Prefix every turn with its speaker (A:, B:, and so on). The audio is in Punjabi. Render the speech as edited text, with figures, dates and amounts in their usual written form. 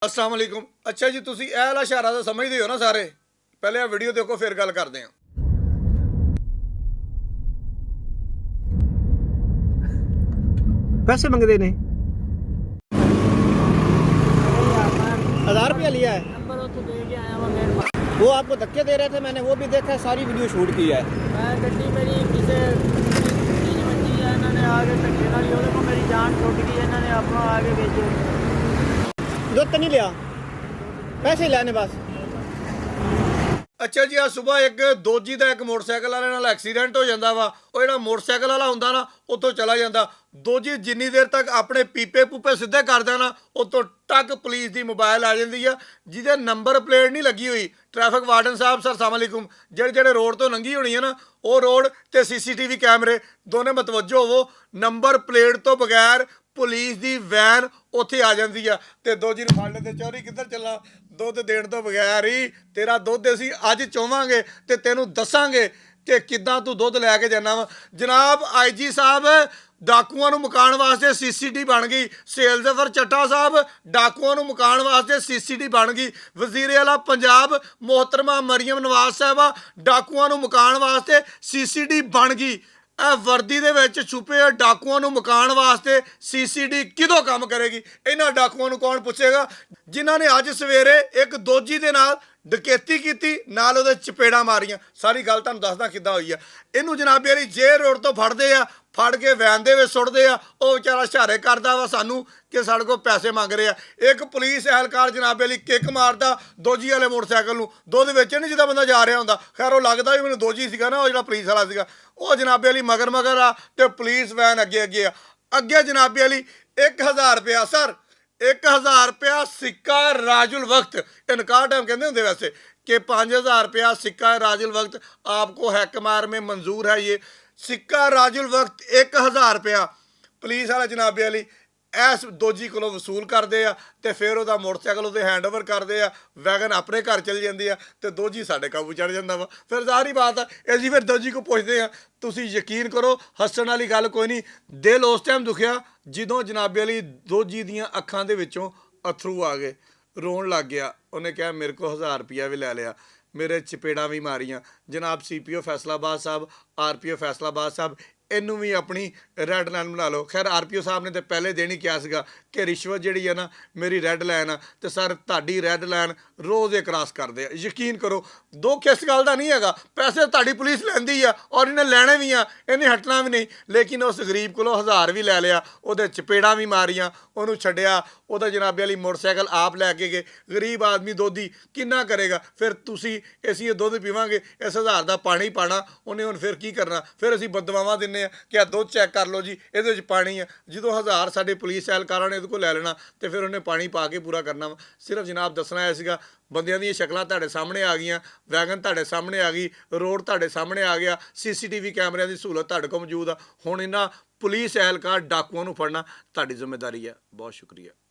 A: अस्सलाम वालेकुम। अच्छा जी, तुसी ਇਹ वाला इशारा तो समझते हो ना सारे? पहले आ वीडियो देखो फिर गल करते हैं।
B: पैसे मंगते ने 1000 रुपया लिया है।
C: नंबर तो दे के आया हुआ मेरे पास।
B: वो आपको धक्के दे रहे थे, मैंने वो भी देखा है, सारी वीडियो शूट की है।
C: मैं गड्डी मेरी किसी चीज बची है, इन्होंने आगे धक्के नाल ही को मेरी जान छुट गई, इन्होंने अपना आगे भेजे।
B: दुध तो नहीं लिया, पैसे लेने बस।
A: ਅੱਛਾ ਜੀ, ਆ ਸਵੇਰ ਇੱਕ ਦੋਜੀ ਦਾ ਇੱਕ ਮੋਟਰਸਾਈਕਲ ਵਾਲੇ ਨਾਲ ਐਕਸੀਡੈਂਟ ਹੋ ਜਾਂਦਾ ਵਾ। ਉਹ ਜਿਹੜਾ ਮੋਟਰਸਾਈਕਲ ਵਾਲਾ ਹੁੰਦਾ ਨਾ, ਉੱਥੋਂ ਚਲਾ ਜਾਂਦਾ। ਦੋਜੀ ਜਿੰਨੀ ਦੇਰ ਤੱਕ ਆਪਣੇ ਪੀਪੇ ਪੂਪੇ ਸਿੱਧੇ ਕਰਦਾ ਨਾ, ਉੱਥੋਂ ਟੱਕ ਪੁਲਿਸ ਦੀ ਮੋਬਾਈਲ ਆ ਜਾਂਦੀ ਆ, ਜਿਹਦੇ ਨੰਬਰ ਪਲੇਟ ਨਹੀਂ ਲੱਗੀ ਹੋਈ। ਟ੍ਰੈਫਿਕ ਵਾਰਡਨ ਸਾਹਿਬ ਸਰ ਸਲਾਮ ਅਲੈਕੁਮ, ਜਿਹੜੇ ਰੋਡ ਤੋਂ ਲੰਘੀ ਹੋਣੀ ਹੈ ਨਾ, ਉਹ ਰੋਡ ਤੇ ਸੀਸੀਟੀਵੀ ਕੈਮਰੇ ਦੋਨੇ ਮਤਵੱਜੋ ਹੋਵੋ। ਨੰਬਰ ਪਲੇਟ ਤੋਂ ਬਗੈਰ ਪੁਲਿਸ ਦੀ ਵੈਨ ਉੱਥੇ ਆ ਜਾਂਦੀ ਆ ਤੇ ਦੋਜੀ ਨੂੰ ਫੜ ਲੈਂਦੇ। ਚੋਰੀ ਕਿੱਧਰ ਚੱਲਾ? ਦੁੱਧ ਦੇਣ ਤੋਂ ਬਗੈਰ ਹੀ ਤੇਰਾ ਦੁੱਧ ਅਸੀਂ ਅੱਜ ਚੋਵਾਂਗੇ ਤੇ ਤੈਨੂੰ ਦੱਸਾਂਗੇ ਕਿ ਕਿੱਦਾਂ ਤੂੰ ਦੁੱਧ ਲੈ ਕੇ ਜਾਣਾ ਵਾ। ਜਨਾਬ ਆਈਜੀ ਸਾਹਿਬ, ਡਾਕੂਆਂ ਨੂੰ ਮੁਕਾਉਣ ਵਾਸਤੇ ਸੀਸੀਟੀ ਬਣ ਗਈ। ਸੇਲਜ਼ਫਰ ਚੱਟਾ ਸਾਹਿਬ, ਡਾਕੂਆਂ ਨੂੰ ਮੁਕਾਉਣ ਵਾਸਤੇ ਸੀਸੀਟੀ ਬਣ ਗਈ। ਵਜ਼ੀਰ ਆਲਾ ਪੰਜਾਬ ਮੁਹਤਰਮਾ ਮਰੀਮ ਨਵਾਜ਼ ਸਾਹਿਬਾ, ਡਾਕੂਆਂ ਨੂੰ ਮੁਕਾਉਣ ਵਾਸਤੇ ਸੀਸੀਟੀ ਬਣ ਗਈ। ਇਹ ਵਰਦੀ ਦੇ ਵਿੱਚ ਛੁਪੇ ਡਾਕੂਆਂ ਨੂੰ ਮੁਕਾਉਣ ਵਾਸਤੇ ਸੀਸੀਟੀ ਕਿਦੋਂ ਕੰਮ ਕਰੇਗੀ? ਇਹਨਾਂ ਡਾਕੂਆਂ ਨੂੰ ਕੌਣ ਪੁੱਛੇਗਾ ਜਿਨ੍ਹਾਂ ਨੇ ਅੱਜ ਸਵੇਰੇ ਇੱਕ ਦੋਜੀ ਦੇ ਨਾਲ ਡਕੈਤੀ ਕੀਤੀ, ਨਾਲ ਉਹਦੇ ਚਪੇੜਾਂ ਮਾਰੀਆਂ? ਸਾਰੀ ਗੱਲ ਤੁਹਾਨੂੰ ਦੱਸਦਾ ਕਿੱਦਾਂ ਹੋਈ ਆ। ਇਹਨੂੰ ਜਨਾਬੇ ਵਾਲੀ ਜੇ ਰੋਡ ਤੋਂ ਫੜਦੇ ਆ, ਫੜ ਕੇ ਵੈਨ ਦੇ ਵਿੱਚ ਸੁੱਟਦੇ ਆ। ਉਹ ਵਿਚਾਰਾ ਇਸ਼ਾਰੇ ਕਰਦਾ ਵਾ ਸਾਨੂੰ ਕਿ ਸਾਡੇ ਕੋਲ ਪੈਸੇ ਮੰਗ ਰਹੇ ਆ। ਇੱਕ ਪੁਲਿਸ ਅਹਿਲਕਾਰ ਜਨਾਬੇ ਵਾਲੀ ਕਿੱਕ ਮਾਰਦਾ ਦੋਜੀ ਵਾਲੇ ਮੋਟਰਸਾਈਕਲ ਨੂੰ। ਦੁੱਧ ਵੇਚਣ ਨਹੀਂ ਜਿੱਦਾਂ ਬੰਦਾ ਜਾ ਰਿਹਾ ਹੁੰਦਾ। ਖੈਰ ਉਹ ਲੱਗਦਾ ਵੀ ਮੈਨੂੰ ਦੋਜੀ ਸੀਗਾ ਨਾ, ਉਹ ਜਿਹੜਾ ਪੁਲਿਸ ਵਾਲਾ ਸੀਗਾ, ਉਹ ਜਨਾਬੇ ਵਾਲੀ ਮਗਰ ਆ ਤੇ ਪੁਲਿਸ ਵੈਨ ਅੱਗੇ ਆ। ਅੱਗੇ ਜਨਾਬੇ ਵਾਲੀ 1000 ਰੁਪਇਆ ਸਰ, 1000 रुपया सिक्का राजुल वक्त, इनकार टाइम कहते होंगे वैसे कि 5000 रुपया सिक्का राजुल वक्त आपको हैकमार में मंजूर है। ये सिक्का राजुल वक्त 1000 रुपया पुलिस वाले जनाबे वाली ਇਸ ਦੋਜੀ ਕੋਲੋਂ ਵਸੂਲ ਕਰਦੇ ਆ ਤੇ ਫਿਰ ਉਹਦਾ ਮੋਟਰਸਾਈਕਲ ਉਹਦੇ ਹੈਂਡਓਵਰ ਕਰਦੇ ਆ। ਵੈਗਨ ਆਪਣੇ ਘਰ ਚਲ ਜਾਂਦੀ ਆ ਤੇ ਦੋਜੀ ਸਾਡੇ ਕਾਬੂ ਚੜ ਜਾਂਦਾ ਵਾ। ਫਿਰ ਜ਼ਾਹਰੀ ਬਾਤ ਆ, ਅਸੀਂ ਫਿਰ ਦੋਜੀ ਕੋ ਪੁੱਛਦੇ ਆ। ਤੁਸੀਂ ਯਕੀਨ ਕਰੋ, ਹੱਸਣ ਵਾਲੀ ਗੱਲ ਕੋਈ ਨਹੀਂ। ਦਿਲ ਉਸ ਟਾਈਮ ਦੁਖਿਆ ਜਦੋਂ ਜਨਾਬੇ ਵਾਲੀ ਦੋਜੀ ਦੀਆਂ ਅੱਖਾਂ ਦੇ ਵਿੱਚੋਂ ਅਥਰੂ ਆ ਗਏ, ਰੋਣ ਲੱਗ ਗਿਆ। ਉਹਨੇ ਕਿਹਾ ਮੇਰੇ ਕੋਲ 1000 ਰੁਪਇਆ ਵੀ ਲੈ ਲਿਆ, ਮੇਰੇ ਚਪੇੜਾਂ ਵੀ ਮਾਰੀਆਂ। ਜਨਾਬ CPO ਫੈਸਲਾਬਾਦ ਸਾਹਿਬ, RPO ਫੈਸਲਾਬਾਦ ਸਾਹਿਬ, ਇਹਨੂੰ ਵੀ ਆਪਣੀ ਰੈੱਡ ਲਾਈਨ ਬਣਾ ਲਓ। ਖੈਰ RPO ਸਾਹਿਬ ਨੇ ਤਾਂ ਪਹਿਲੇ ਦਿਨ ਹੀ ਕਿਹਾ ਸੀਗਾ ਕਿ ਰਿਸ਼ਵਤ ਜਿਹੜੀ ਹੈ ਨਾ ਮੇਰੀ ਰੈੱਡ ਲਾਈਨ ਆ, ਤੇ ਸਰ ਤੁਹਾਡੀ ਰੈੱਡ ਲਾਈਨ ਰੋਜ਼ ਇਹ ਕ੍ਰਾਸ ਕਰਦੇ ਆ। ਯਕੀਨ ਕਰੋ, ਦੁੱਖ ਇਸ ਗੱਲ ਦਾ ਨਹੀਂ ਹੈਗਾ, ਪੈਸੇ ਤੁਹਾਡੀ ਪੁਲਿਸ ਲੈਂਦੀ ਆ ਔਰ ਇਹਨੇ ਲੈਣੇ ਵੀ ਆ, ਇਹਨੇ ਹਟਣਾ ਵੀ ਨਹੀਂ। ਲੇਕਿਨ ਉਸ ਗਰੀਬ ਕੋਲੋਂ 1000 ਵੀ ਲੈ ਲਿਆ, ਉਹਦੇ ਚਪੇੜਾਂ ਵੀ ਮਾਰੀਆਂ, ਉਹਨੂੰ ਛੱਡਿਆ। ਉਹਦਾ ਜਨਾਬੇ ਵਾਲੀ ਮੋਟਰਸਾਈਕਲ ਆਪ ਲੈ ਕੇ ਗਏ। ਗਰੀਬ ਆਦਮੀ ਦੋਧੀ ਕਿੰਨਾ ਕਰੇਗਾ? ਫਿਰ ਤੁਸੀਂ ਅਸੀਂ ਇਹ ਦੁੱਧ ਪੀਵਾਂਗੇ, ਇਸ 1000 ਦਾ ਪਾਣੀ ਪਾਣਾ, ਉਹਨੇ ਹੁਣ ਫਿਰ ਕੀ ਕਰਨਾ? ਫਿਰ ਅਸੀਂ ਬਦਦੁਆਵਾਂ ਦਿੰਦੇ ਆ ਕਿ ਆ ਦੁੱਧ ਚੈੱਕ ਕਰ ਲਓ ਜੀ, ਇਹਦੇ ਵਿੱਚ ਪਾਣੀ ਆ। ਜਦੋਂ 1000 ਸਾਡੇ ਪੁਲਿਸ ਅਹਿਲਕਾਰਾਂ ਨੇ ਇਹਦੇ ਕੋਲ ਲੈ ਲੈਣਾ ਤੇ ਫਿਰ ਉਹਨੇ ਪਾਣੀ ਪਾ ਕੇ ਪੂਰਾ ਕਰਨਾ ਵਾ। ਸਿਰਫ ਜਨਾਬ ਦੱਸਣਾ ਆਇਆ ਸੀਗਾ, ਬੰਦਿਆਂ ਦੀਆਂ ਸ਼ਕਲਾਂ ਤੁਹਾਡੇ ਸਾਹਮਣੇ ਆ ਗਈਆਂ, ਵੈਗਨ ਤੁਹਾਡੇ ਸਾਹਮਣੇ ਆ ਗਈ, ਰੋਡ ਤੁਹਾਡੇ ਸਾਹਮਣੇ ਆ ਗਿਆ, CCTV ਕੈਮਰਿਆਂ ਦੀ ਸਹੂਲਤ ਤੁਹਾਡੇ ਕੋਲ ਮੌਜੂਦ ਆ। ਹੁਣ ਇਹਨਾਂ ਪੁਲਿਸ ਅਹਿਲਕਾਰ ਡਾਕੂਆਂ ਨੂੰ ਫੜਨਾ ਤੁਹਾਡੀ ਜ਼ਿੰਮੇਵਾਰੀ ਆ। ਬਹੁਤ ਸ਼ੁਕਰੀਆ।